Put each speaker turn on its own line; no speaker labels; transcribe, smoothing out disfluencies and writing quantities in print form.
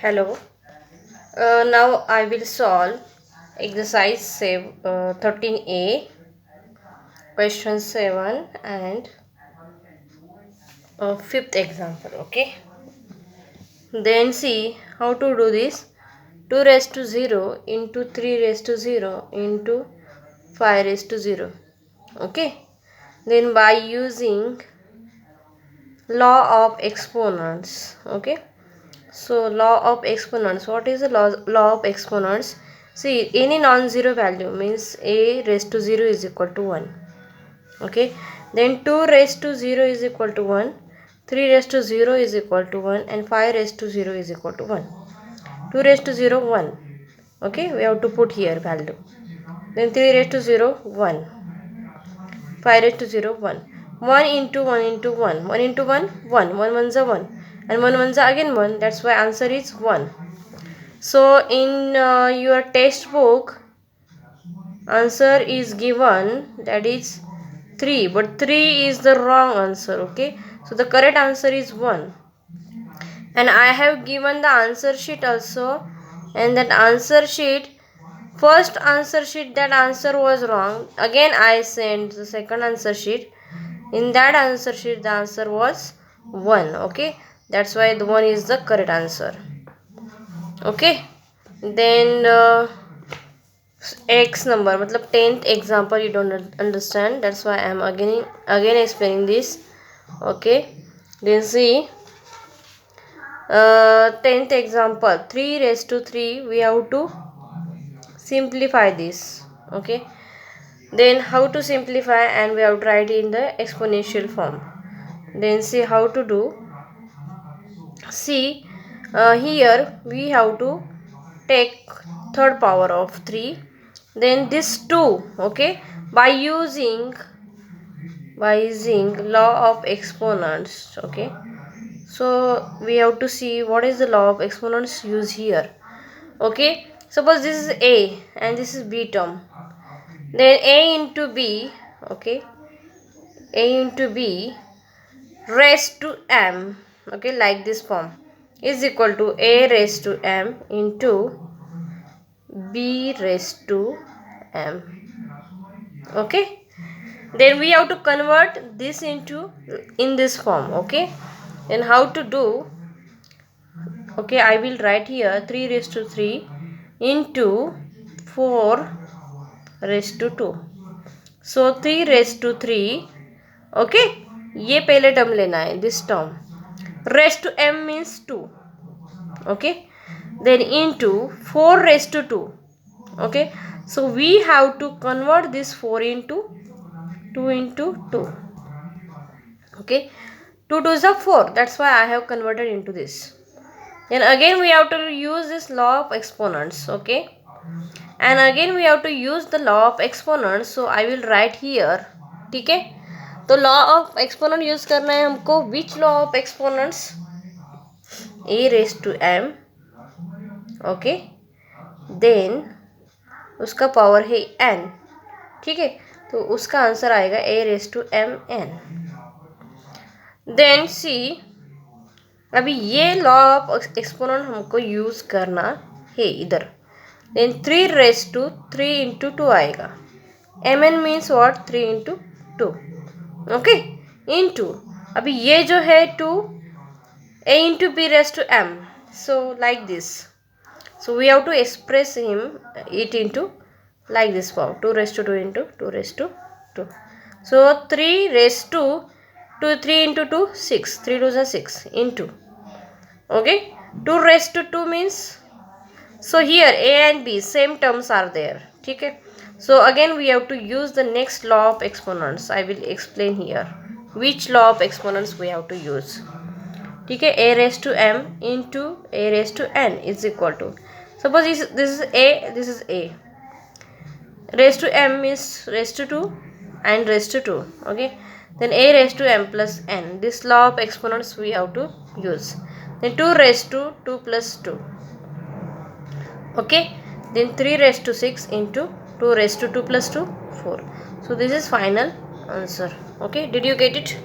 Hello. Now I will solve exercise 13a, question 7 and fifth example. Okay. Then see how to do this. 2 raised to 0 into 3 raised to 0 into 5 raised to 0. Okay. Then by using law of exponents. Okay. So law of exponents. What is the law of exponents? See, any non-zero value means a raised to 0 is equal to 1. Okay. Then 2 raised to 0 is equal to 1. 3 raised to 0 is equal to 1. And 5 raised to 0 is equal to 1. 2 raised to 0, 1. Okay. We have to put here value. Then 3 raised to 0, 1. 5 raised to 0, 1. 1 into 1 into 1. 1 into 1, 1. 1 ones are 1. And 1 ones are again 1. That's why answer is 1. So in your textbook, answer is given, that is 3, but 3 is the wrong answer. Okay, so the correct answer is 1. And I have given the answer sheet also, and that answer sheet, first answer sheet, that answer was wrong. Again I sent the second answer sheet. In that answer sheet the answer was 1. Okay, that's why the 1 is the correct answer. Okay, then x number, matlab 10th example you don't understand, that's why I am again explaining this. Okay, then see 10th example, 3 raised to 3, we have to simplify this. Okay, then how to simplify, and we have to write in the exponential form. Then see how to do. See, here we have to take third power of 3, then this 2. Okay, by using law of exponents. Okay, so we have to see what is the law of exponents used here. Okay, suppose this is a and this is b term, then a into b. Okay, a into b raised to m, okay, like this form, is equal to a raised to m into b raised to m. Okay, then we have to convert this into in this form. Okay, then how to do. Okay, I will write here 3 raised to 3 into 4 raised to 2. So 3 raised to 3. Okay, ये पहले term लेना है, this term. Raised to m means 2. Okay, then into 4 raised to 2. Okay, so we have to convert this 4 into 2 into 2. Okay, 2 2s are 4, that's why I have converted into this. Then again we have to use this law of exponents. Okay, and again we have to use the law of exponents, so I will write here. ठीक है, तो law of exponent use करना है हमको. Which law of exponents? a raised to m. Okay, then उसका power है n. ठीक है, तो उसका आंसर आएगा a raised to m n. Then C, अभी ये लॉ ऑफ एक्सपोनेंट हमको यूज करना है इधर. देन 3 raised to 3 into 2 आएगा. mn means what? 3 into 2. Okay, into अभी ये जो है 2, a into b raised to m, so like this. So we have to express it into like this form, 2 raised to 2 into 2 raised to 2. So 3 raised to 2, 3 into 2, 6, 3 2s are 6 into. Okay, 2 raised to 2 means, so here a and b same terms are there. ठीक है, so again we have to use the next law of exponents. I will explain here which law of exponents we have to use. ठीक है, a raised to m into a raised to n is equal to, suppose this is a, this is a. Raised to m is raised to 2 and raised to 2. Okay, then a raised to m plus n, this law of exponents we have to use. Then 2 raised to 2 plus 2. Okay, then 3 raised to 6 into 2 raised to 2 plus 2, 4. So this is final answer. Okay, did you get it?